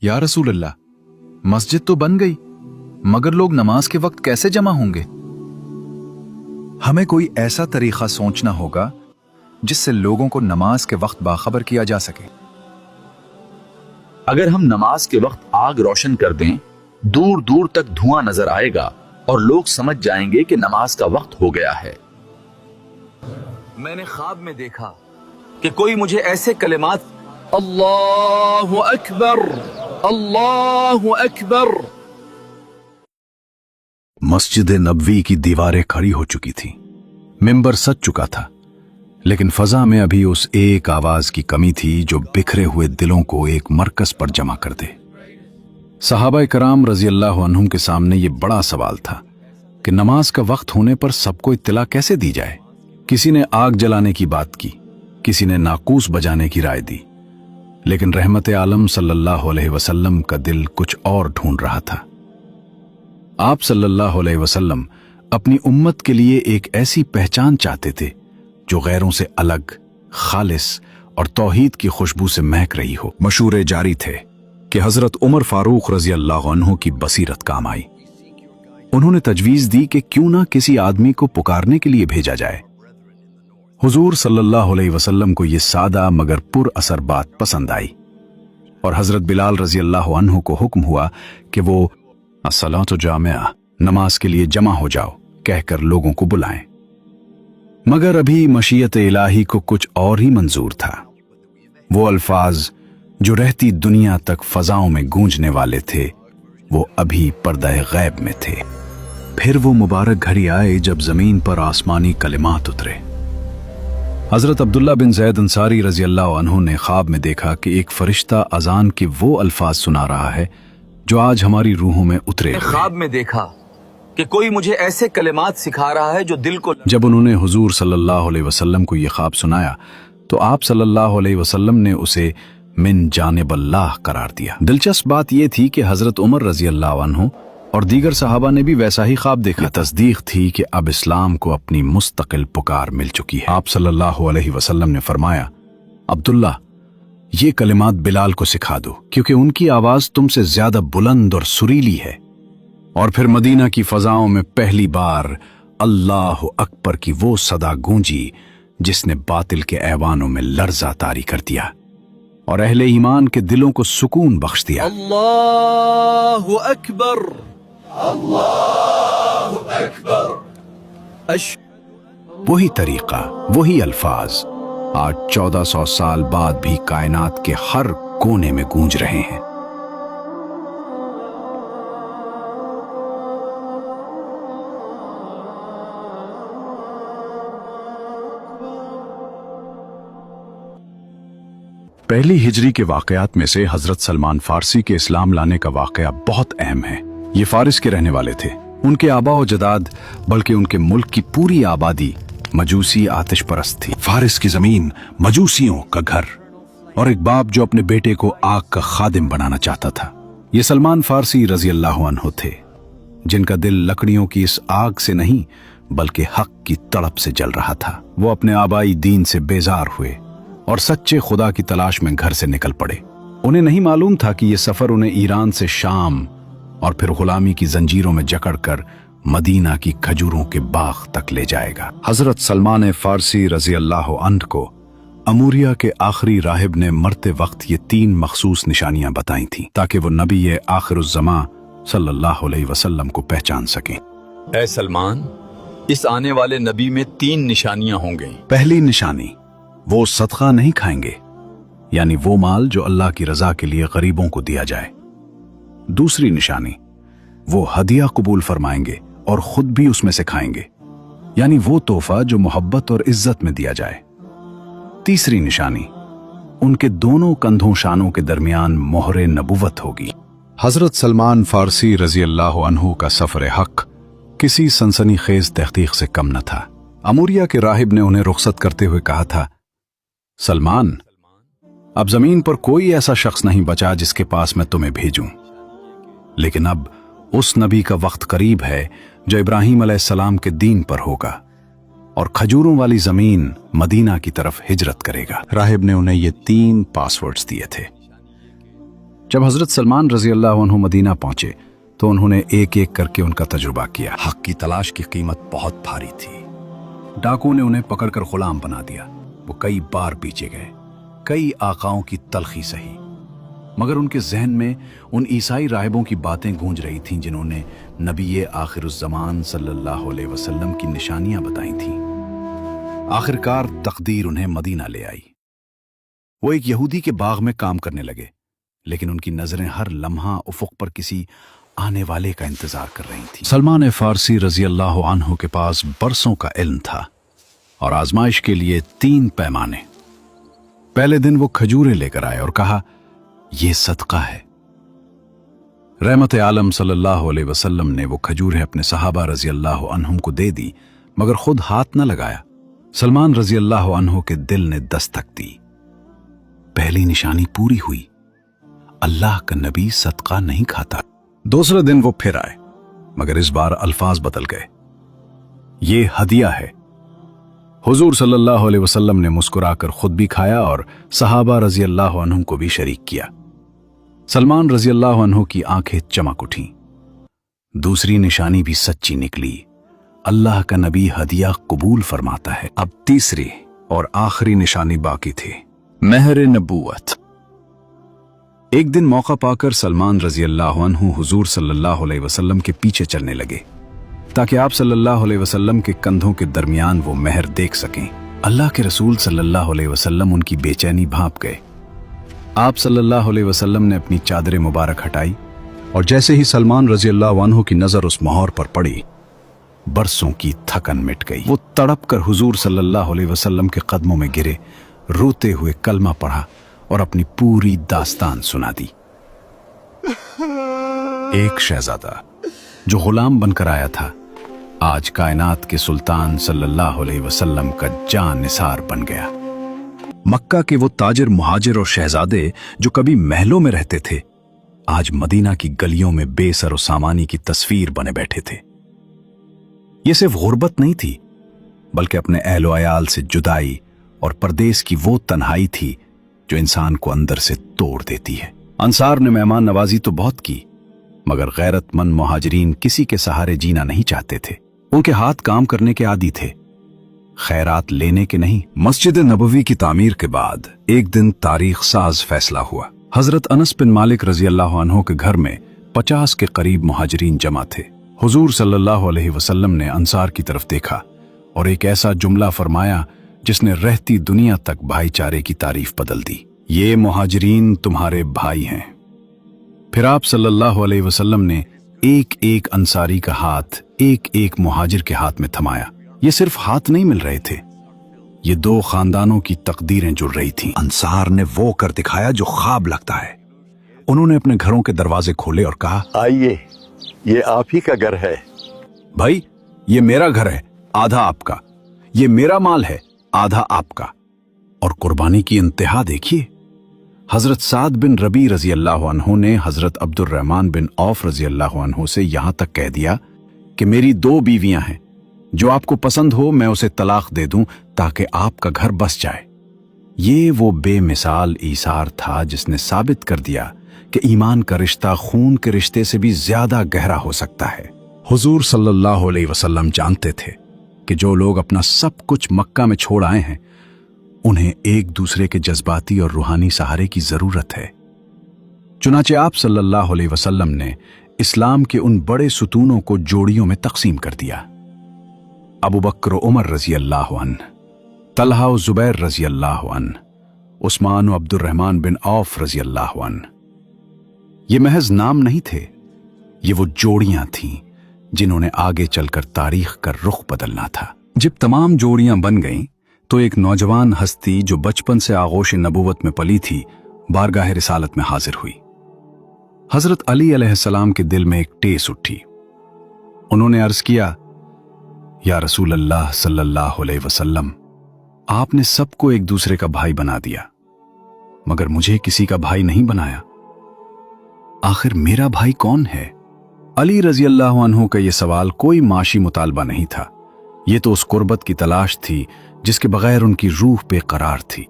या रसूल अल्लाह, मस्जिद तो बन गई, मगर लोग नमाज के वक्त कैसे जमा होंगे? हमें कोई ऐसा तरीका सोचना होगा जिससे लोगों को नमाज के वक्त बाखबर किया जा सके। अगर हम नमाज के वक्त आग रोशन कर दें, दूर दूर तक धुआं नजर आएगा और लोग समझ जाएंगे कि नमाज का वक्त हो गया है। मैंने ख्वाब में देखा कि कोई मुझे ऐसे कलिमात अल्लाहु अकबर, अल्लाहु अकबर। मस्जिद नबवी की दीवारें खड़ी हो चुकी थी, मिंबर सज चुका था, लेकिन फजा में अभी उस एक आवाज की कमी थी जो बिखरे हुए दिलों को एक मरकज पर जमा कर दे। सहाबा कराम रजी अल्लाह अन्हुम के सामने ये बड़ा सवाल था कि नमाज का वक्त होने पर सबको इत्तला कैसे दी जाए। किसी ने आग जलाने की बात की, किसी ने नाकूस बजाने की राय दी, लेकिन रहमत आलम सल्लल्लाहु अलैहि वसल्लम का दिल कुछ और ढूंढ रहा था। आप सल्लल्लाहु अलैहि वसल्लम अपनी उम्मत के लिए एक ऐसी पहचान चाहते थे जो गैरों से अलग, खालिस और तौहीद की खुशबू से महक रही हो। मशूरे जारी थे कि हजरत उमर फारूक रजी अल्लाह अन्हु की बसीरत काम आई। उन्होंने तजवीज दी कि क्यों ना किसी आदमी को पुकारने के लिए भेजा जाए। हुजूर सल्लल्लाहु अलैहि वसल्लम को यह सादा मगर पुर असर बात पसंद आई और हजरत बिलाल रजी अल्लाह अन्हु को हुक्म हुआ कि वो अस्सलातु जामिआ, नमाज के लिए जमा हो जाओ, कहकर लोगों को बुलाएं। मगर अभी मशीयत इलाही को कुछ और ही मंजूर था। वो अल्फाज जो रहती दुनिया तक फजाओं में गूंजने वाले थे, वो अभी पर्दा गैब में थे। फिर वो मुबारक घड़ी आए जब जमीन पर आसमानी कलिमात उतरे। हजरत अब्दुल्ला बिन जैद अंसारी रजी अल्लाह अन्हु ने ख्वाब में देखा कि एक फरिश्ता अजान के वो अल्फाज सुना रहा है जो आज हमारी रूहों में उतरे। ख्वाब में देखा कि कोई मुझे ऐसे कलिमात सिखा रहा है जो दिल को। जब उन्होंने हुजूर सल्लल्लाहु अलैहि वसल्लम को यह ख्वाब सुनाया तो आप सल्लल्लाहु अलैहि वसल्लम ने उसे मिन जानिब अल्लाह करार दिया। दिलचस्प बात यह थी कि हजरत उमर रजी अल्लाह अन्हु और दीगर सहाबा ने भी वैसा ही ख्वाब देखा। तस्दीक थी कि अब इस्लाम को अपनी मुस्तकिल पुकार मिल चुकी है। आप सल्लल्लाहु अलैहि वसल्लम ने फरमाया, अब्दुल्ला, ये कलिमात बिलाल को सिखा दो, क्योंकि उनकी आवाज तुमसे ज्यादा बुलंद और सुरीली है। और फिर मदीना की फजाओं में पहली बार अल्लाह अकबर की वो सदा गूंजी जिसने बातिल के ऐवानों में लर्जा तारी कर दिया और अहले ईमान के दिलों को सुकून बख्श दिया। अल्लाहु अकबर, अल्लाहु अकबर। वही तरीका, वही अल्फाज आज 1400 साल बाद भी कायनात के हर कोने में गूंज रहे हैं। पहली हिजरी के वाकयात में से हजरत सलमान फारसी के इस्लाम लाने का वाकया बहुत अहम है। ये फारिस के रहने वाले थे। उनके आबा व जदाद बल्कि उनके मुल्क की पूरी आबादी मजूसी आतिश परस्त थी। फारिस की जमीन मजूसियों का घर और एक बाप जो अपने बेटे को आग का खादिम बनाना चाहता था। ये सलमान फारसी रजी अल्लाह अन्हु थे, जिनका दिल लकड़ियों की इस आग से नहीं बल्कि हक की तड़प से जल रहा था। वो अपने आबाई दीन से बेजार हुए और सच्चे खुदा की तलाश में घर से निकल पड़े। उन्हें नहीं मालूम था कि यह सफर उन्हें ईरान से शाम और फिर गुलामी की जंजीरों में जकड़कर मदीना की खजूरों के बाग तक ले जाएगा। हजरत सलमान फारसी रजी अल्लाह अन्हु को अमूरिया के आखिरी राहिब ने मरते वक्त ये 3 मखसूस निशानियां बताई थीं ताकि वो नबी आखिरुज़्ज़मा सल्लल्लाहु अलैहि वसल्लम को पहचान सकें। ऐ सलमान, इस आने वाले नबी में 3 निशानियां होंगी। पहली निशानी, वो सदका नहीं खाएंगे, यानी वो माल जो अल्लाह की रजा के लिए गरीबों को दिया जाए। दूसरी निशानी, वो हदिया कबूल फरमाएंगे और खुद भी उसमें से खाएंगे, यानी वो तोहफा जो मोहब्बत और इज्जत में दिया जाए। तीसरी निशानी, उनके दोनों कंधों शानों के दरमियान मोहरे नबुवत होगी। हजरत सलमान फारसी रजी अल्लाह अन्हु का सफर हक किसी सनसनीखेज तहकीक से कम न था। अमूरिया के राहिब ने उन्हें रुखसत करते हुए कहा था, सलमान, अब जमीन पर कोई ऐसा शख्स नहीं बचा जिसके पास मैं तुम्हें भेजूं, लेकिन अब उस नबी का वक्त करीब है जो इब्राहीम अलैहिस्सलाम के दीन पर होगा और खजूरों वाली जमीन मदीना की तरफ हिजरत करेगा। राहिब ने उन्हें ये 3 पासवर्ड्स दिए थे। जब हजरत सलमान रजी अल्लाह अन्हु मदीना पहुंचे तो उन्होंने एक एक करके उनका तजुर्बा किया। हक की तलाश की कीमत बहुत भारी थी। डाकुओं ने उन्हें पकड़कर गुलाम बना दिया। वो कई बार पीछे गए, कई आकाओं की तलखी सही, मगर उनके जहन में उन ईसाई राहिबों की बातें गूंज रही थीं जिन्होंने नबी आखिरुज़्ज़मान सल्लल्लाहु अलैहि वसल्लम की निशानियां बताई थीं। आखिरकार तकदीर उन्हें मदीना ले आई। वो एक यहूदी के बाग में काम करने लगे, लेकिन उनकी नजरें हर लम्हा उफुक पर किसी आने वाले का इंतजार कर रही थी। सलमान फारसी रजी अल्लाह अन्हु के पास बरसों का इल्म था और आजमाइश के लिए 3 पैमाने। पहले दिन वो खजूरें लेकर आए और कहा, यह सदका है। रहमत आलम सल्लल्लाहु अलैहि वसल्लम ने वो खजूरें अपने सहाबा रजी अल्लाह अन्हुम को दे दी, मगर खुद हाथ न लगाया। सलमान रजी अल्लाह अन्हु के दिल ने दस्तक दी। पहली निशानी पूरी हुई। अल्लाह का नबी सदका नहीं खाता। दूसरे दिन वो फिर आए, मगर इस बार अल्फाज बदल गए। ये हदिया है। हुजूर सल्लल्लाहु अलैहि वसल्लम ने मुस्कुराकर खुद भी खाया और सहाबा रजी अल्लाह अन्हुम को भी शरीक किया। सलमान रजी अल्लाह अन्हु की आंखें चमक उठीं। दूसरी निशानी भी सच्ची निकली। अल्लाह का नबी हदिया कबूल फरमाता है। अब तीसरी और आखिरी निशानी बाकी थी, महर नबूवत। एक दिन मौका पाकर सलमान रजी अल्लाह अन्हु हुजूर सल्लल्लाहु अलैहि वसल्लम के पीछे चलने लगे ताकि आप सल्लल्लाहु अलैहि वसल्लम के कंधों के दरमियान वो महर देख सकें। अल्लाह के रसूल सल्लल्लाहु अलैहि वसल्लम उनकी बेचैनी भांप गए। आप सल्लल्लाहु अलैहि वसल्लम ने अपनी चादर मुबारक हटाई और जैसे ही सलमान रजी अल्लाह अन्हु की नजर उस मोहर पर पड़ी, बरसों की थकन मिट गई। वो तड़प कर हुजूर सल्लल्लाहु अलैहि वसल्लम के कदमों में गिरे, रोते हुए कलमा पढ़ा और अपनी पूरी दास्तान सुना दी। एक शहजादा जो गुलाम बनकर आया था, आज कायनात के सुल्तान सल्लल्लाहु अलैहि वसल्लम का जान निसार बन गया। मक्का के वो ताजिर मुहाजिर और शहजादे जो कभी महलों में रहते थे, आज मदीना की गलियों में बेसर और सामानी की तस्वीर बने बैठे थे। ये सिर्फ गुर्बत नहीं थी, बल्कि अपने अहलो अयाल से जुदाई और परदेस की वो तन्हाई थी जो इंसान को अंदर से तोड़ देती है। अंसार ने मेहमान नवाजी तो बहुत की, मगर गैरतमंद मुहाजिरीन किसी के सहारे जीना नहीं चाहते थे। उनके हाथ काम करने के आदी थे, खैरात लेने के नहीं। मस्जिद नबवी की तामीर के बाद एक दिन तारीख साज फैसला हुआ। हजरत अनस बिन मालिक रजी अल्लाह अन्हु के घर में 50 के करीब मुहाजिरीन जमा थे। हुजूर सल्लल्लाहु अलैहि वसल्लम ने अंसार की तरफ देखा और एक ऐसा जुमला फरमाया जिसने रहती दुनिया तक भाईचारे की तारीफ बदल दी। ये मुहाजिरीन तुम्हारे भाई हैं। फिर आप सल्लल्लाहु अलैहि वसल्लम ने एक एक अंसारी का हाथ एक एक मुहाजिर के हाथ में थमाया। ये सिर्फ हाथ नहीं मिल रहे थे, ये 2 खानदानों की तकदीरें जुड़ रही थीं। अंसार ने वो कर दिखाया जो ख्वाब लगता है। उन्होंने अपने घरों के दरवाजे खोले और कहा, आइए, ये आप ही का घर है। भाई, ये मेरा घर है, आधा आपका। ये मेरा माल है, आधा आपका। और कुर्बानी की इंतहा देखिए। हजरत साद बिन रबी रजी अल्लाह अन्हु ने हजरत अब्दुर्रहमान बिन औफ रजी अल्लाह अन्हु से यहां तक कह दिया कि मेरी 2 बीवियां हैं, जो आपको पसंद हो मैं उसे तलाक दे दूं ताकि आपका घर बस जाए। ये वो बेमिसाल ईसार था जिसने साबित कर दिया कि ईमान का रिश्ता खून के रिश्ते से भी ज्यादा गहरा हो सकता है। हुजूर सल्लल्लाहु अलैहि वसल्लम जानते थे कि जो लोग अपना सब कुछ मक्का में छोड़ आए हैं, उन्हें एक दूसरे के जज्बाती और रूहानी सहारे की जरूरत है। चुनाचे आप सल्लल्लाहु अलैहि वसल्लम ने इस्लाम के उन बड़े सुतूनों को जोड़ियों में तकसीम कर दिया। अबू बकर उमर रजी अल्लाह अन्हु, तलहा और जुबैर रजी अल्लाह अन्हु, उस्मान और अब्दुर्रहमान बिन औफ रजी अल्लाह अन्हु। ये महज नाम नहीं थे, ये वो जोड़ियां थीं जिन्होंने आगे चलकर तारीख का रुख बदलना था। जब तमाम जोड़ियां बन गईं तो एक नौजवान हस्ती जो बचपन से आगोश नबूवत में पली थी, बारगाह रिसालत में हाजिर हुई। हजरत अली अलैहिस्सलाम के दिल में एक टेस उठी। उन्होंने अर्ज किया, या रसूल अल्लाह सल्लल्लाहु अलैहि वसल्लम, आपने सबको एक दूसरे का भाई बना दिया, मगर मुझे किसी का भाई नहीं बनाया। आखिर मेरा भाई कौन है? अली रजी अल्लाह अन्हु का यह सवाल कोई माशी मुतालबा नहीं था, ये तो उस कुर्बत की तलाश थी जिसके बगैर उनकी रूह बेकरार थी।